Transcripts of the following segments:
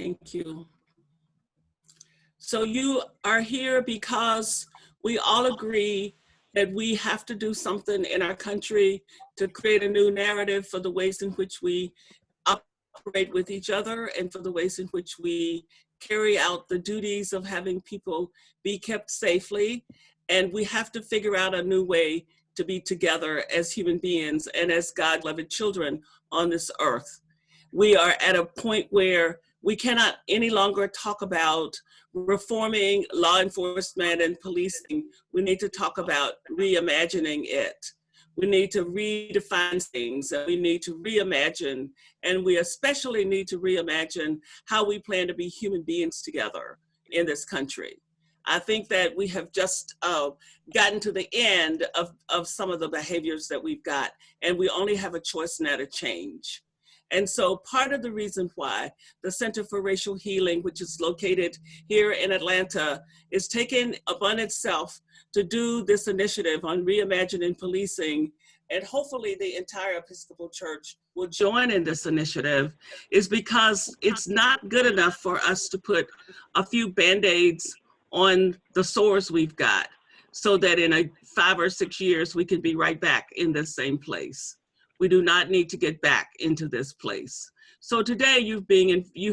Thank you. So you are here because we all agree that we have to do something in our country to create a new narrative for the ways in which we operate with each other and for the ways in which we carry out the duties of having people be kept safely. And we have to figure out a new way to be together as human beings and as God-loved children on this earth. We are at a point where we cannot any longer talk about reforming law enforcement and policing. We need to talk about reimagining it. We need to redefine things, and we need to reimagine, and we especially need to reimagine how we plan to be human beings together in this country. I think that we have just gotten to the end of some of the behaviors that we've got, and we only have a choice now to change. And so part of the reason why the Center for Racial Healing, which is located here in Atlanta, is taking upon itself to do this initiative on reimagining policing, and hopefully the entire Episcopal Church will join in this initiative, is because it's not good enough for us to put a few Band-Aids on the sores we've got so that in 5 or 6 years we can be right back in the same place. We do not need to get back into this place. So today you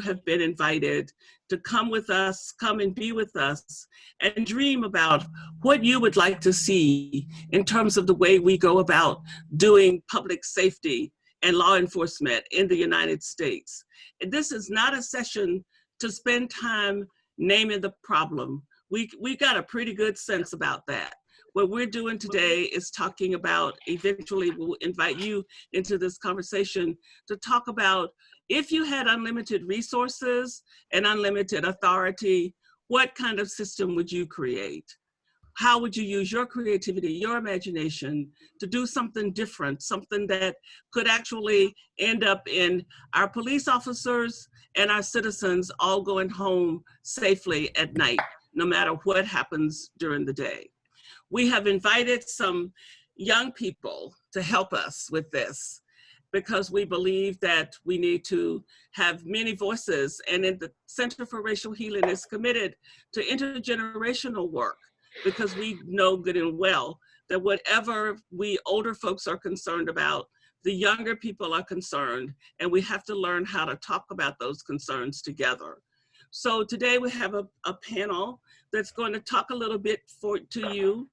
have been invited to come with us, come and be with us, and dream about what you would like to see in terms of the way we go about doing public safety and law enforcement in the United States. And this is not a session to spend time naming the problem. We got a pretty good sense about that. What we're doing today is talking about, eventually we'll invite you into this conversation to talk about, if you had unlimited resources and unlimited authority, what kind of system would you create? How would you use your creativity, your imagination to do something different, something that could actually end up in our police officers and our citizens all going home safely at night, no matter what happens during the day? We have invited some young people to help us with this, because we believe that we need to have many voices, and in the Center for Racial Healing is committed to intergenerational work, because we know good and well that whatever we older folks are concerned about, the younger people are concerned, and we have to learn how to talk about those concerns together. So today we have a panel that's going to talk a little bit to you,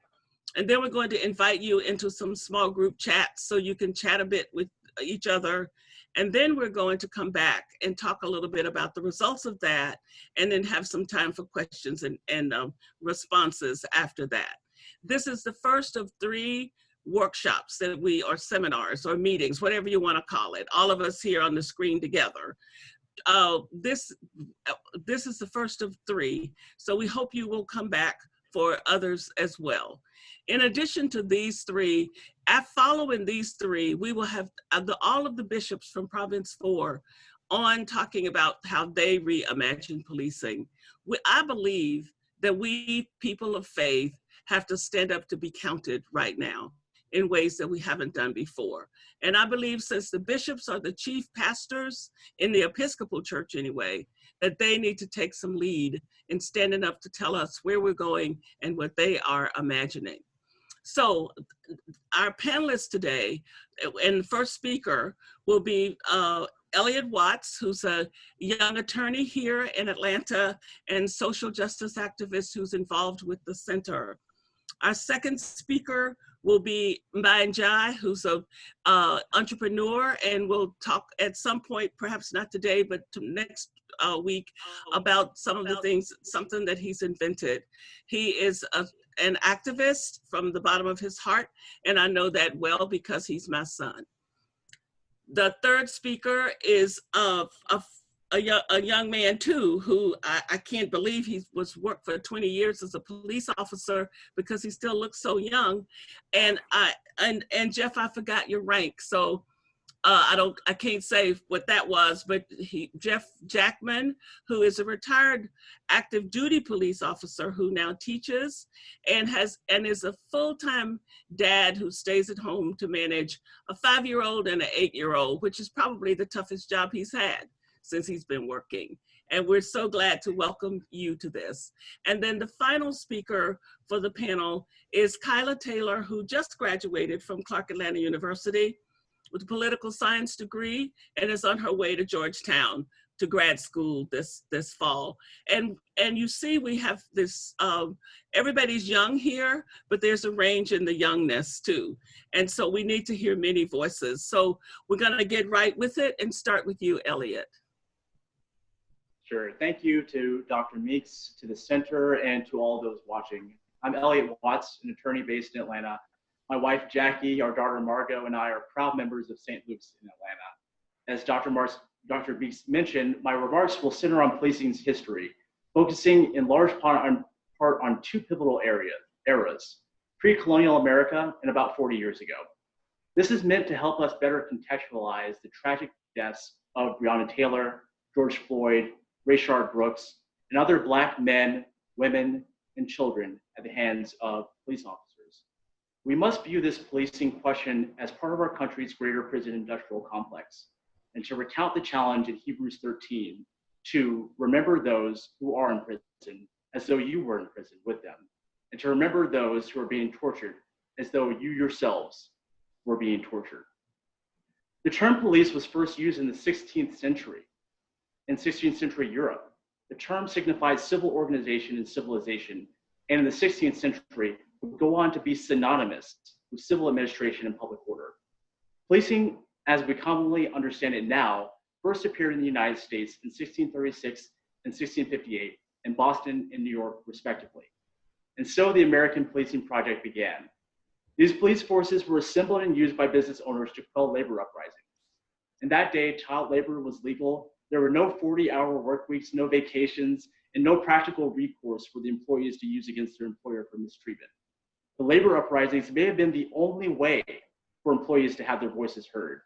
and then we're going to invite you into some small group chats so you can chat a bit with each other. And then we're going to come back and talk a little bit about the results of that, and then have some time for questions and responses after that. This is the first of 3 workshops that or seminars or meetings, whatever you want to call it, all of us here on the screen together. This is the first of 3, so we hope you will come back for others as well. In addition to these 3, following these 3, we will have all of the bishops from Province 4 on talking about how they reimagine policing. I believe that we, people of faith, have to stand up to be counted right now in ways that we haven't done before. And I believe, since the bishops are the chief pastors in the Episcopal Church anyway, that they need to take some lead in standing up to tell us where we're going and what they are imagining. So our panelists today, and the first speaker will be Elliot Watts, who's a young attorney here in Atlanta and social justice activist who's involved with the center. Our second speaker will be Mbanjai, who's an entrepreneur, and we'll talk at some point, perhaps not today, but next week, about some of the things, something that he's invented. He is an activist from the bottom of his heart, and I know that well because he's my son. The third speaker is a young man too, who I can't believe he worked for 20 years as a police officer, because he still looks so young. And Jeff, I forgot your rank, so I can't say what that was, but Jeff Jackman, who is a retired active duty police officer who now teaches and is a full-time dad who stays at home to manage a 5-year-old and an 8-year-old, which is probably the toughest job he's had since he's been working. And we're so glad to welcome you to this. And then the final speaker for the panel is Kyla Taylor, who just graduated from Clark Atlanta University with a political science degree and is on her way to Georgetown to grad school this fall. And you see we have this, everybody's young here, but there's a range in the youngness too. And so we need to hear many voices. So we're gonna get right with it and start with you, Elliot. Sure, thank you to Dr. Meeks, to the center, and to all those watching. I'm Elliot Watts, an attorney based in Atlanta. My wife, Jackie, our daughter, Margot, and I are proud members of St. Luke's in Atlanta. As Dr. Meeks mentioned, my remarks will center on policing's history, focusing in large part on two pivotal eras, pre-colonial America and about 40 years ago. This is meant to help us better contextualize the tragic deaths of Breonna Taylor, George Floyd, Rayshard Brooks, and other Black men, women, and children at the hands of police officers. We must view this policing question as part of our country's greater prison industrial complex, and to recount the challenge in Hebrews 13, to remember those who are in prison as though you were in prison with them, and to remember those who are being tortured as though you yourselves were being tortured. The term police was first used in the 16th century. In 16th century Europe, the term signified civil organization and civilization, and in the 16th century would go on to be synonymous with civil administration and public order. Policing, as we commonly understand it now, first appeared in the United States in 1636 and 1658 in Boston and New York, respectively. And so the American Policing Project began. These police forces were assembled and used by business owners to quell labor uprisings. In that day, child labor was legal. There were no 40-hour work weeks, no vacations, and no practical recourse for the employees to use against their employer for mistreatment. The labor uprisings may have been the only way for employees to have their voices heard,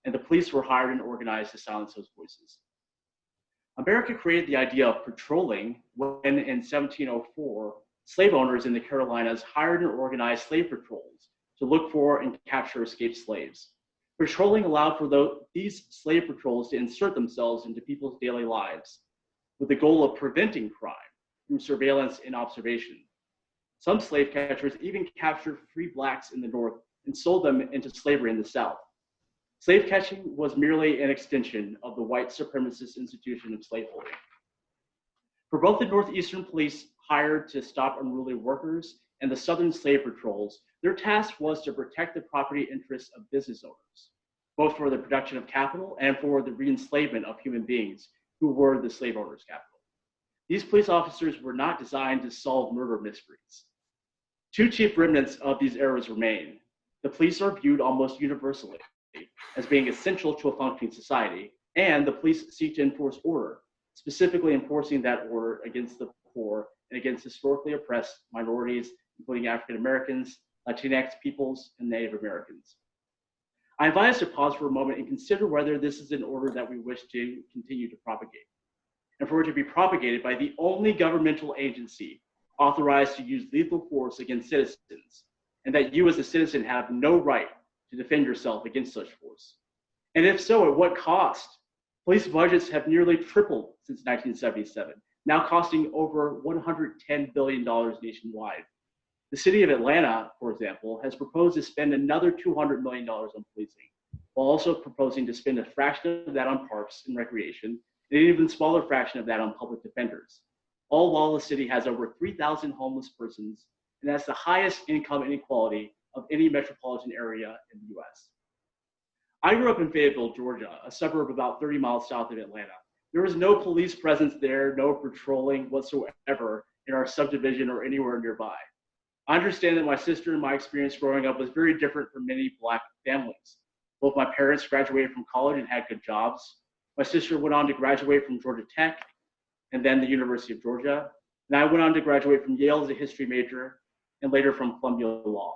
and the police were hired and organized to silence those voices. America created the idea of patrolling when, in 1704, slave owners in the Carolinas hired and organized slave patrols to look for and capture escaped slaves. Patrolling allowed for these slave patrols to insert themselves into people's daily lives with the goal of preventing crime through surveillance and observation. Some slave catchers even captured free Blacks in the North and sold them into slavery in the South. Slave catching was merely an extension of the white supremacist institution of slaveholding. For both the Northeastern police hired to stop unruly workers and the Southern slave patrols, their task was to protect the property interests of business owners, both for the production of capital and for the re-enslavement of human beings who were the slave owners' capital. These police officers were not designed to solve murder mysteries. Two chief remnants of these eras remain. The police are viewed almost universally as being essential to a functioning society, and the police seek to enforce order, specifically enforcing that order against the poor and against historically oppressed minorities, including African Americans, Latinx peoples, and Native Americans. I invite us to pause for a moment and consider whether this is an order that we wish to continue to propagate, and for it to be propagated by the only governmental agency authorized to use lethal force against citizens, and that you as a citizen have no right to defend yourself against such force. And if so, at what cost? Police budgets have nearly tripled since 1977, now costing over $110 billion nationwide. The city of Atlanta, for example, has proposed to spend another $200 million on policing, while also proposing to spend a fraction of that on parks and recreation, and an even smaller fraction of that on public defenders, all while the city has over 3,000 homeless persons and has the highest income inequality of any metropolitan area in the US. I grew up in Fayetteville, Georgia, a suburb about 30 miles south of Atlanta. There was no police presence there, no patrolling whatsoever in our subdivision or anywhere nearby. I understand that my sister and my experience growing up was very different from many Black families. Both my parents graduated from college and had good jobs. My sister went on to graduate from Georgia Tech and then the University of Georgia. And I went on to graduate from Yale as a history major and later from Columbia Law.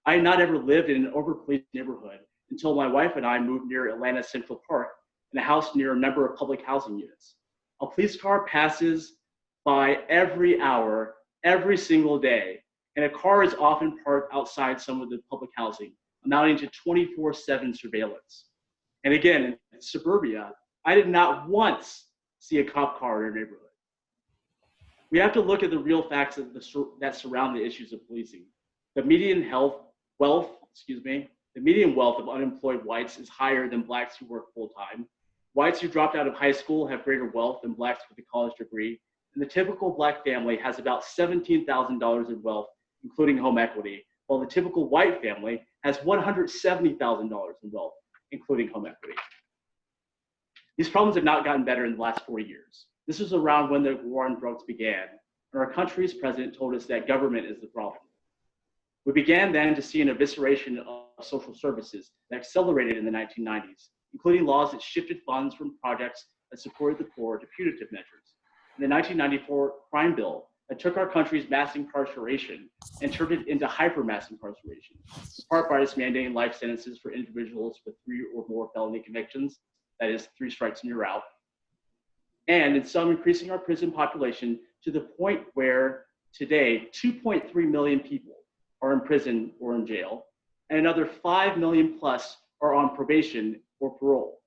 I had not ever lived in an overpoliced neighborhood until my wife and I moved near Atlanta Central Park in a house near a number of public housing units. A police car passes by every hour, every single day, and a car is often parked outside some of the public housing, amounting to 24/7 surveillance. And again, in suburbia, I did not once see a cop car in your neighborhood. We have to look at the real facts that surround the issues of policing. The median wealth of unemployed whites is higher than blacks who work full-time. Whites who dropped out of high school have greater wealth than blacks with a college degree. And the typical black family has about $17,000 in wealth, including home equity, while the typical white family has $170,000 in wealth, including home equity. These problems have not gotten better in the last 4 years. This was around when the war on drugs began, and our country's president told us that government is the problem. We began then to see an evisceration of social services that accelerated in the 1990s, including laws that shifted funds from projects that supported the poor to punitive measures. In the 1994 crime bill that took our country's mass incarceration and turned it into hyper-mass incarceration, in part by its mandating life sentences for individuals with 3 or more felony convictions, that is 3 strikes and you're out, and in some increasing our prison population to the point where today 2.3 million people are in prison or in jail, and another 5 million plus are on probation or parole.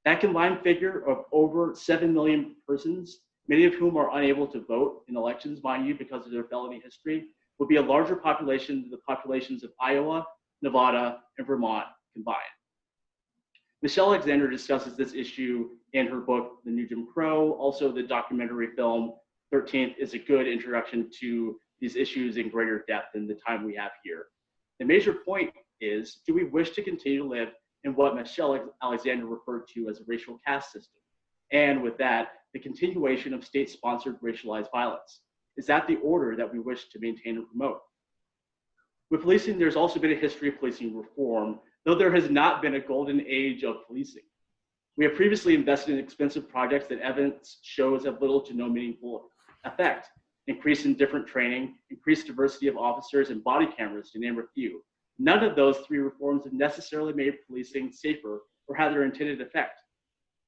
That combined figure of over 7 million persons, many of whom are unable to vote in elections, mind you, because of their felony history, would be a larger population than the populations of Iowa, Nevada, and Vermont combined. Michelle Alexander discusses this issue in her book, The New Jim Crow. Also, the documentary film, 13th, is a good introduction to these issues in greater depth than the time we have here. The major point is, do we wish to continue to live in what Michelle Alexander referred to as a racial caste system? And with that, the continuation of state-sponsored racialized violence. Is that the order that we wish to maintain and promote? With policing, there's also been a history of policing reform, though there has not been a golden age of policing. We have previously invested in expensive projects that evidence shows have little to no meaningful effect. Increase in different training, increased diversity of officers, and body cameras, to name a few. None of those 3 reforms have necessarily made policing safer or had their intended effect.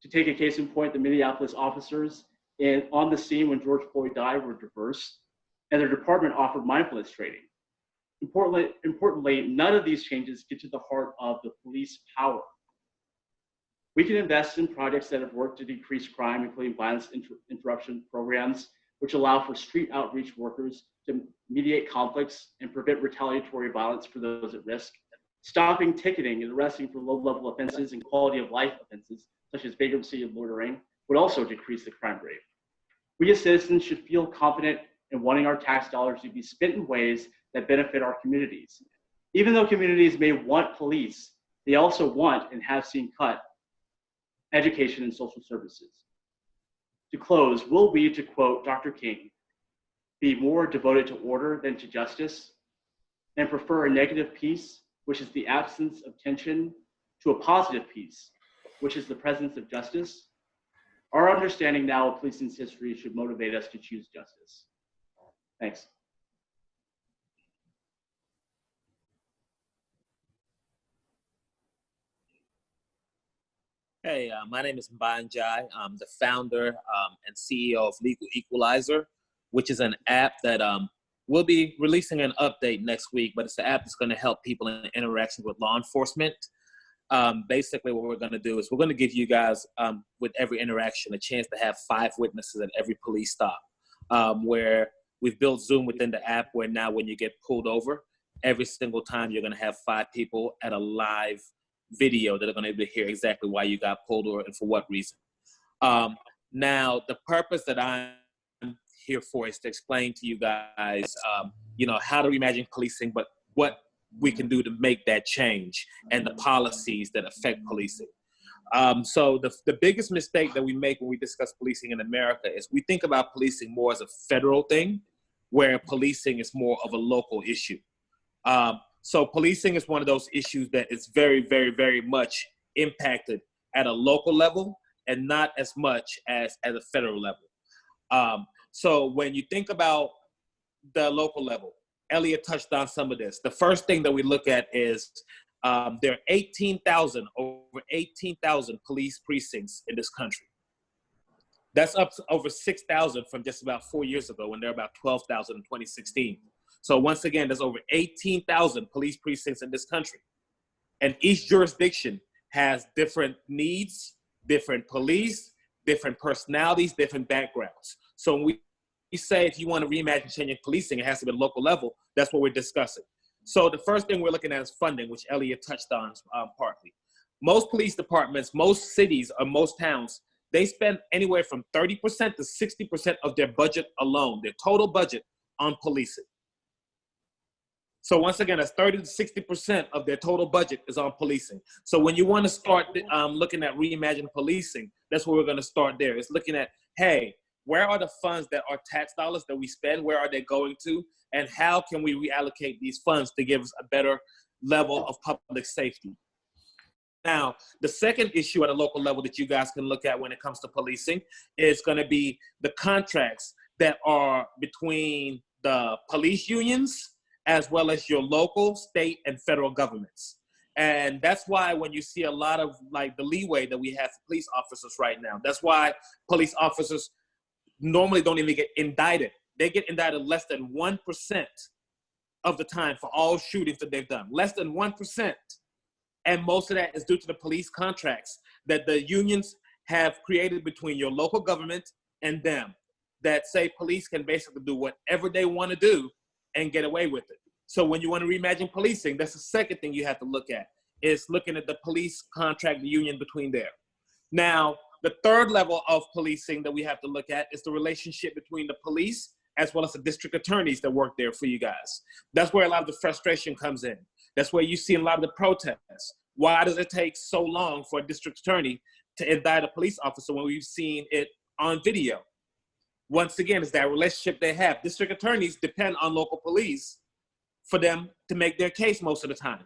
To take a case in point, the Minneapolis officers on the scene when George Floyd died were diverse, and their department offered mindfulness training. Importantly, none of these changes get to the heart of the police power. We can invest in projects that have worked to decrease crime, including violence interruption programs, which allow for street outreach workers to mediate conflicts and prevent retaliatory violence for those at risk. Stopping ticketing and arresting for low-level offenses and quality of life offenses, such as vagrancy and loitering, would also decrease the crime rate. We as citizens should feel confident in wanting our tax dollars to be spent in ways that benefit our communities. Even though communities may want police, they also want and have seen cut education and social services. To close, will we, to quote Dr. King, be more devoted to order than to justice, and prefer a negative peace, which is the absence of tension, to a positive peace, which is the presence of justice? Our understanding now of policing's history should motivate us to choose justice. Thanks. Hey, my name is Mbanjai. I'm the founder and CEO of Legal Equalizer, which is an app that we'll be releasing an update next week, but it's an app that's going to help people in interactions with law enforcement. Basically, what we're going to do is we're going to give you guys, with every interaction, a chance to have 5 witnesses at every police stop, where we've built Zoom within the app, where now when you get pulled over, every single time you're going to have 5 people at a live video that are going to be able to hear exactly why you got pulled over and for what reason. Now, the purpose that I'm here for is to explain to you guys, how to reimagine policing, but what we can do to make that change and the policies that affect policing. So the biggest mistake that we make when we discuss policing in America is we think about policing more as a federal thing, where policing is more of a local issue. So policing is one of those issues that is very, very, very much impacted at a local level and not as much as at a federal level. So when you think about the local level, Elliot touched on some of this. The first thing that we look at is there are over 18,000 police precincts in this country. That's up to over 6,000 from just about 4 years ago when there were about 12,000 in 2016. So once again, there's over 18,000 police precincts in this country. And each jurisdiction has different needs, different police, different personalities, different backgrounds. So when we say if you want to reimagine changing policing, it has to be at a local level. That's what we're discussing. So the first thing we're looking at is funding, which Elliot touched on partly. Most police departments, most cities, or most towns, they spend anywhere from 30% to 60% of their budget alone, their total budget, on policing. So once again, that's 30 to 60% of their total budget is on policing. So when you want to start looking at reimagining policing, that's where we're going to start there. It's looking at, hey, where are the funds that are tax dollars that we spend? Where are they going to? And how can we reallocate these funds to give us a better level of public safety? Now, the second issue at a local level that you guys can look at when it comes to policing is going to be the contracts that are between the police unions as well as your local, state, and federal governments. And that's why when you see a lot of like the leeway that we have for police officers right now, that's why police officers normally don't even get indicted. They get indicted less than 1% of the time for all shootings that they've done, less than 1%. And most of that is due to the police contracts that the unions have created between your local government and them that say police can basically do whatever they want to do and get away with it. So when you want to reimagine policing, that's the second thing you have to look at, is looking at the police contract, the union between there. Now, the third level of policing that we have to look at is the relationship between the police as well as the district attorneys that work there for you guys. That's where a lot of the frustration comes in. That's where you see a lot of the protests. Why does it take so long for a district attorney to indict a police officer when we've seen it on video? Once again, it's that relationship they have. District attorneys depend on local police for them to make their case most of the time.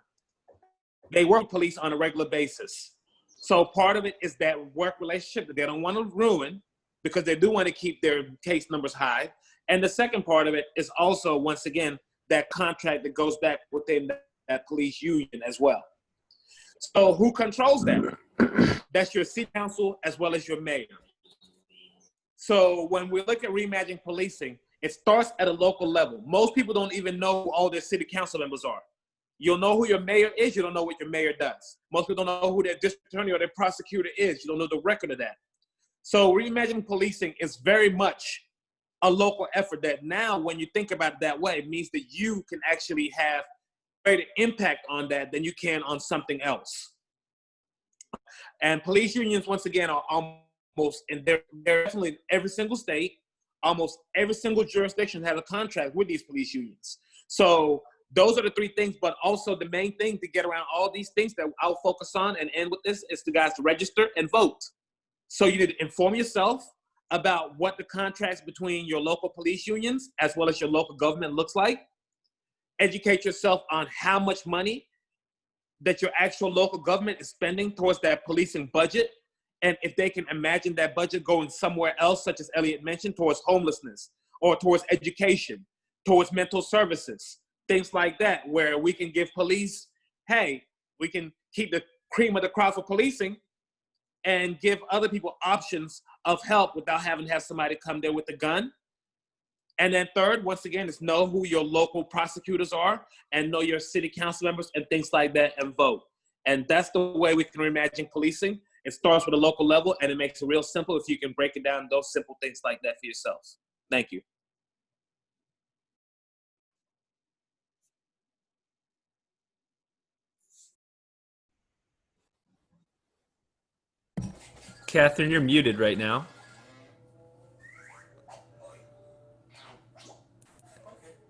They work with police on a regular basis. So part of it is that work relationship that they don't want to ruin because they do want to keep their case numbers high. And the second part of it is also, once again, that contract that goes back within that police union as well. So who controls that? That's your city council as well as your mayor. So when we look at reimagining policing, it starts at a local level. Most people don't even know who all their city council members are. You'll know who your mayor is, you don't know what your mayor does. Most people don't know who their district attorney or their prosecutor is. You don't know the record of that. So reimagining policing is very much a local effort that now when you think about it that way, it means that you can actually have greater impact on that than you can on something else. And police unions, once again, are almost, and they're definitely in every single state, almost every single jurisdiction has a contract with these police unions. So those are the three things, but also the main thing to get around all these things that I'll focus on and end with this is the guys to register and vote. So you need to inform yourself about what the contracts between your local police unions as well as your local government looks like. Educate yourself on how much money that your actual local government is spending towards that policing budget. And if they can imagine that budget going somewhere else, such as Elliot mentioned, towards homelessness or towards education, towards mental services, things like that, where we can give police, hey, we can keep the cream of the crop for policing and give other people options of help without having to have somebody come there with a gun. And then third, once again, is know who your local prosecutors are and know your city council members and things like that and vote. And that's the way we can reimagine policing. It starts with a local level and it makes it real simple if you can break it down, those simple things like that for yourself. Thank you. Catherine, you're muted right now.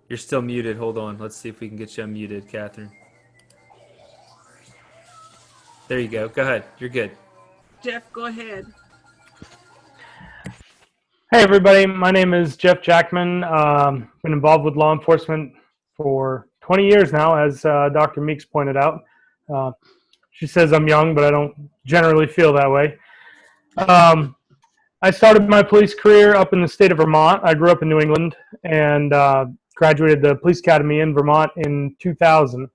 You're still muted. Hold on. Let's see if we can get you unmuted, Catherine. There you go. Go ahead. You're good. Jeff, go ahead. Hey everybody, my name is Jeff Jackman. Been involved with law enforcement for 20 years now, as Dr. Meeks pointed out. She says I'm young, but I don't generally feel that way. I started my police career up in the state of Vermont. I grew up in New England and graduated the police academy in Vermont in 2000.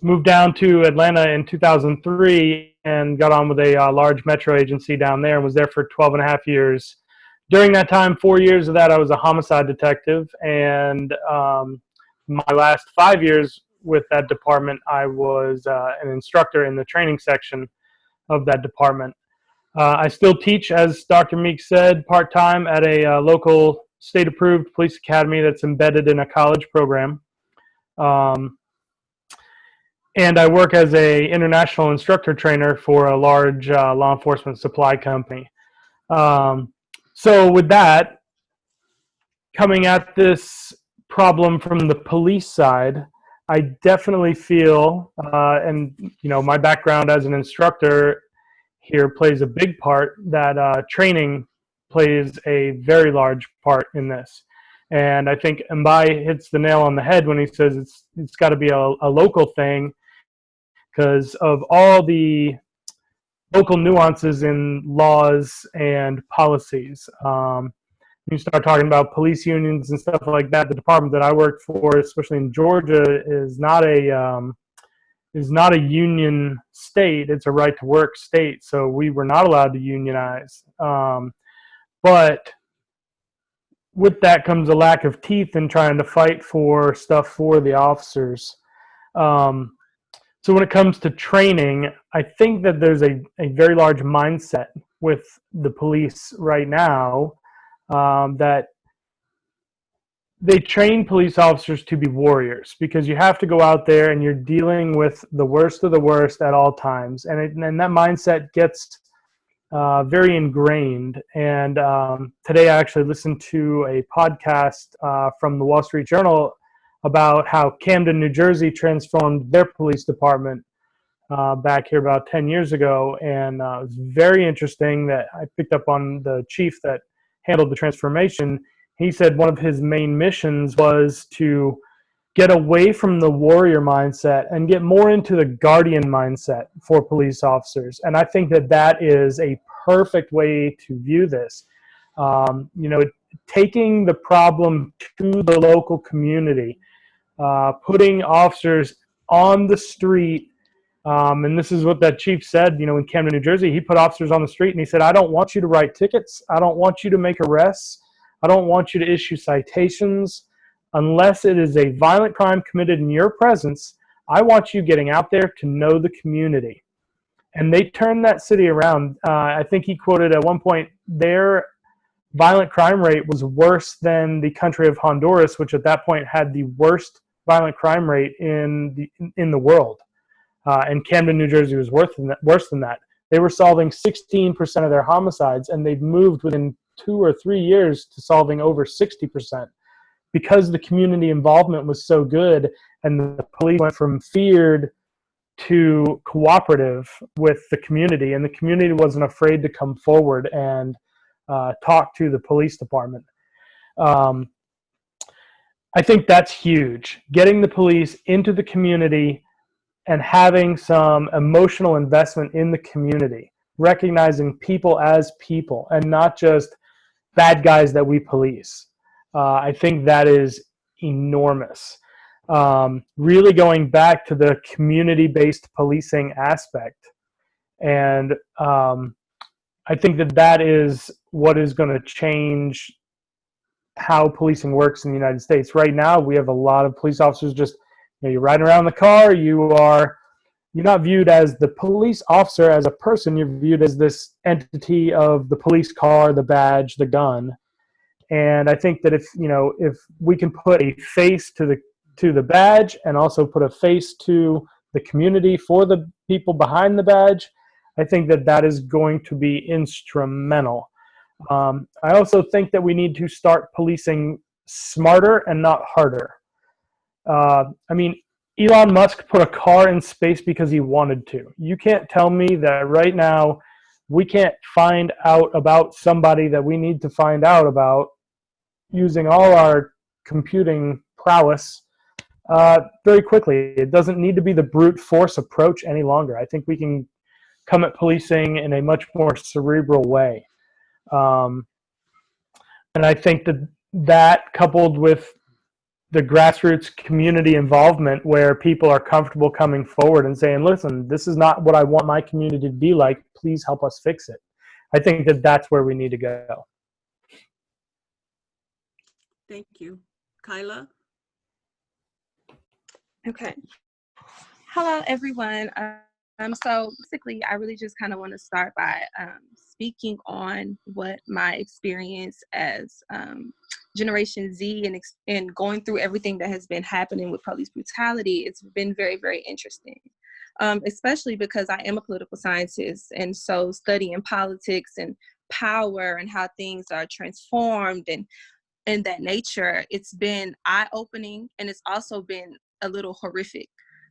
Moved down to Atlanta in 2003 and got on with a large metro agency down there and was there for 12 and a half years. During that time, 4 years of that, I was a homicide detective, and my last 5 years with that department, I was an instructor in the training section of that department. I still teach, as Dr. Meek said, part-time at a local state-approved police academy that's embedded in a college program. And I work as a international instructor trainer for a large law enforcement supply company. So with that, coming at this problem from the police side, I definitely feel, and you know, my background as an instructor here plays a big part, that training plays a very large part in this. And I think Mbai hits the nail on the head when he says it's got to be a local thing, because of all the local nuances in laws and policies. You start talking about police unions and stuff like that. The department that I worked for, especially in Georgia, is not a union state. It's a right to work state, so we were not allowed to unionize. But with that comes a lack of teeth in trying to fight for stuff for the officers. So when it comes to training, I think that there's a very large mindset with the police right now, that they train police officers to be warriors, because you have to go out there and you're dealing with the worst of the worst at all times. And that mindset gets very ingrained. And today I actually listened to a podcast from the Wall Street Journal about how Camden, New Jersey transformed their police department back here about 10 years ago. And it was very interesting that I picked up on the chief that handled the transformation. He said one of his main missions was to get away from the warrior mindset and get more into the guardian mindset for police officers. And I think that that is a perfect way to view this. You know, taking the problem to the local community, putting officers on the street. And this is what that chief said, you know, in Camden, New Jersey. He put officers on the street and he said, I don't want you to write tickets. I don't want you to make arrests. I don't want you to issue citations. Unless it is a violent crime committed in your presence, I want you getting out there to know the community. And they turned that city around. I think he quoted at one point, their violent crime rate was worse than the country of Honduras, which at that point had the worst violent crime rate in the world. And Camden, New Jersey was worse than that. They were solving 16% of their homicides, and they've moved within 2 or 3 years to solving over 60%, because the community involvement was so good, and the police went from feared to cooperative with the community, and the community wasn't afraid to come forward and talk to the police department. I think that's huge. Getting the police into the community and having some emotional investment in the community, recognizing people as people and not just bad guys that we police. I think that is enormous. Really going back to the community-based policing aspect. And I think that that is what is going to change how policing works in the United States. Right now, we have a lot of police officers just, you know, you're riding around in the car, you're not viewed as the police officer as a person, you're viewed as this entity of the police car, the badge, the gun. And I think that if we can put a face to the badge and also put a face to the community for the people behind the badge, I think that that is going to be instrumental. I also think that we need to start policing smarter and not harder. I mean, Elon Musk put a car in space because he wanted to. You can't tell me that right now we can't find out about somebody that we need to find out about using all our computing prowess very quickly. It doesn't need to be the brute force approach any longer. I think we can come at policing in a much more cerebral way. And I think that coupled with the grassroots community involvement, where people are comfortable coming forward and saying, listen, this is not what I want my community to be like. Please help us fix it. I think that that's where we need to go. Thank you. Kyla? Okay. Hello, everyone. So basically, I really just kind of want to start by speaking on what my experience as Generation Z and going through everything that has been happening with police brutality. It's been very, very interesting, especially because I am a political scientist. And so studying politics and power and how things are transformed and that nature, it's been eye-opening, and it's also been a little horrific.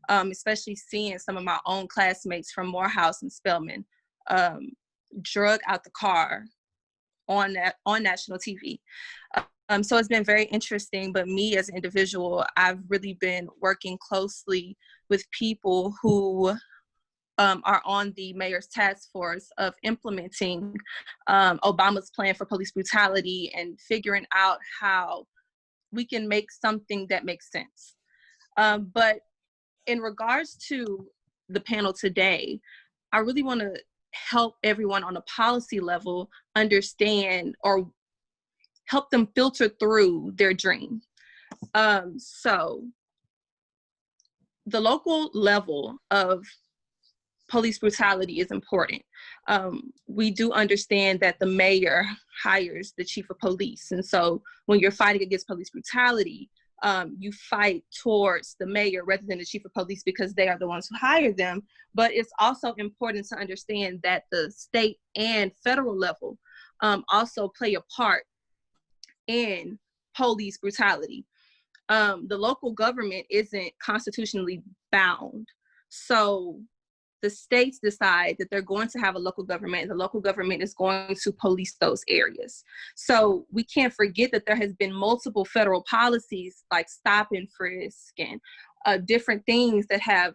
Especially seeing some of my own classmates from Morehouse and Spelman drug out the car on national TV. So it's been very interesting, but me as an individual, I've really been working closely with people who are on the mayor's task force of implementing Obama's plan for police brutality and figuring out how we can make something that makes sense. But in regards to the panel today, I really want to help everyone on a policy level understand or help them filter through their dream. So the local level of police brutality is important. We do understand that the mayor hires the chief of police. And so when you're fighting against police brutality, you fight towards the mayor rather than the chief of police because they are the ones who hire them. But it's also important to understand that the state and federal level also play a part in police brutality. The local government isn't constitutionally bound. So the states decide that they're going to have a local government, and the local government is going to police those areas. So we can't forget that there has been multiple federal policies like stop and frisk and different things that have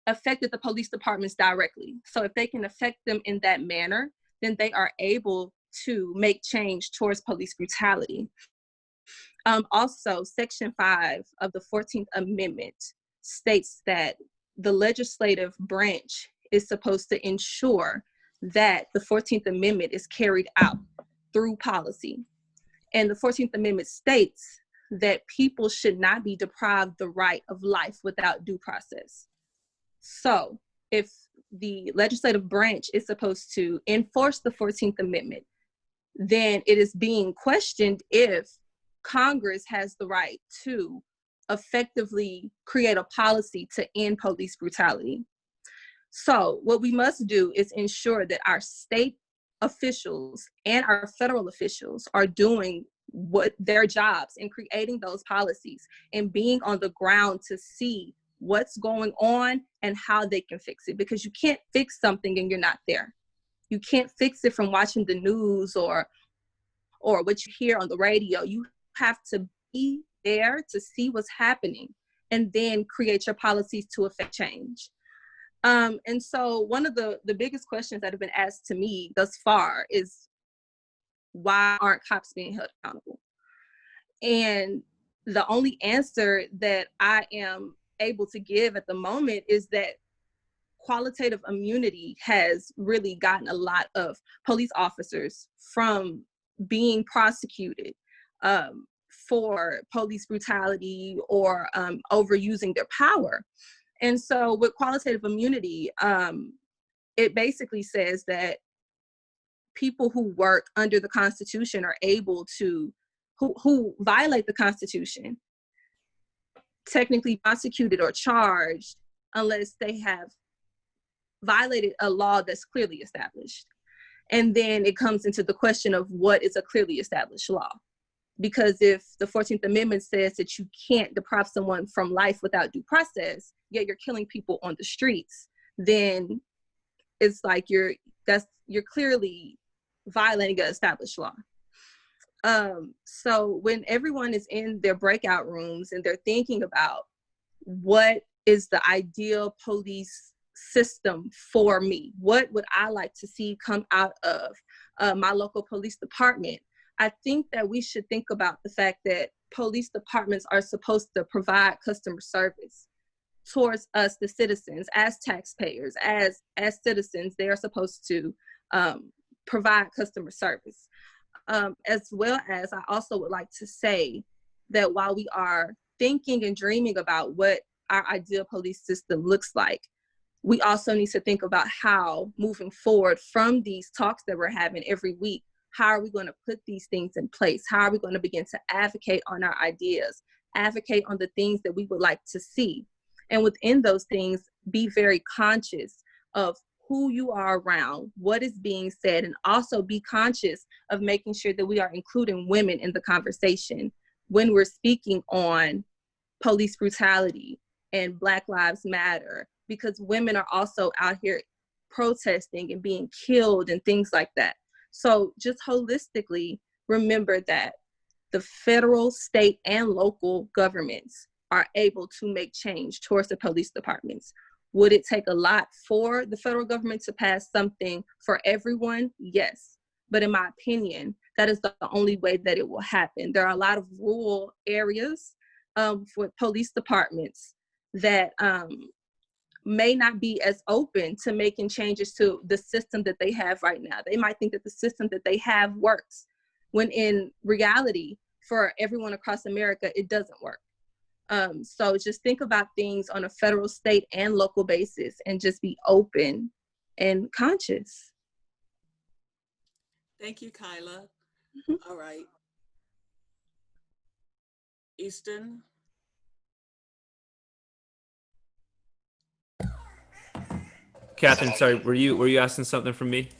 affected the police departments directly. So if they can affect them in that manner, then they are able to make change towards police brutality. Also, Section 5 of the 14th Amendment states that the legislative branch is supposed to ensure that the 14th Amendment is carried out through policy. And the 14th Amendment states that people should not be deprived the right of life without due process. So if the legislative branch is supposed to enforce the 14th Amendment, then it is being questioned if Congress has the right to effectively create a policy to end police brutality. So what we must do is ensure that our state officials and our federal officials are doing what their jobs in creating those policies and being on the ground to see what's going on and how they can fix it, because you can't fix something and you're not there. You can't fix it from watching the news or what you hear on the radio. You have to be there to see what's happening and then create your policies to affect change. And so one of the biggest questions that have been asked to me thus far is, why aren't cops being held accountable? And the only answer that I am able to give at the moment is that qualitative immunity has really gotten a lot of police officers from being prosecuted for police brutality or overusing their power. And so with qualitative immunity, it basically says that people who work under the Constitution are able to, who violate the Constitution, technically prosecuted or charged unless they have violated a law that's clearly established. And then it comes into the question of what is a clearly established law. Because if the 14th Amendment says that you can't deprive someone from life without due process, yet you're killing people on the streets, then it's like you're clearly violating an established law. So when everyone is in their breakout rooms and they're thinking about what is the ideal police system for me, what would I like to see come out of my local police department, I think that we should think about the fact that police departments are supposed to provide customer service towards us, the citizens, as taxpayers, as citizens. They are supposed to provide customer service. As well as I also would like to say that while we are thinking and dreaming about what our ideal police system looks like, we also need to think about how, moving forward from these talks that we're having every week, how are we going to put these things in place? How are we going to begin to advocate on our ideas, advocate on the things that we would like to see? And within those things, be very conscious of who you are around, what is being said, and also be conscious of making sure that we are including women in the conversation when we're speaking on police brutality and Black Lives Matter, because women are also out here protesting and being killed and things like that. So just holistically remember that the federal, state, and local governments are able to make change towards the police departments. Would it take a lot for the federal government to pass something for everyone? Yes. But in my opinion, that is the only way that it will happen. There are a lot of rural areas for police departments that may not be as open to making changes to the system that they have right now. They might think that the system that they have works, when in reality, for everyone across America, it doesn't work. So just think about things on a federal, state, and local basis, and just be open and conscious. Thank you, Kyla. Mm-hmm. All right. Easton. Catherine, sorry, were you asking something from me?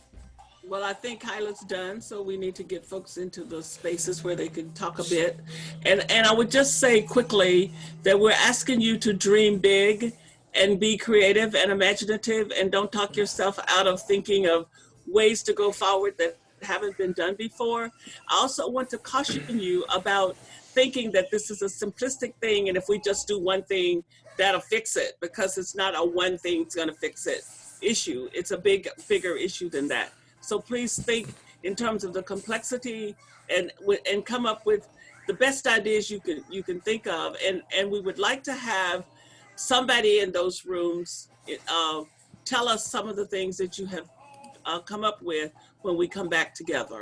Well, I think Kyla's done, so we need to get folks into the spaces where they can talk a bit. And I would just say quickly that we're asking you to dream big and be creative and imaginative, and don't talk yourself out of thinking of ways to go forward that haven't been done before. I also want to caution you about thinking that this is a simplistic thing, and if we just do one thing, that'll fix it, because it's not a one thing that's gonna fix it issue. It's a bigger issue than that. So please think in terms of the complexity and come up with the best ideas you can think of. And we would like to have somebody in those rooms tell us some of the things that you have come up with when we come back together.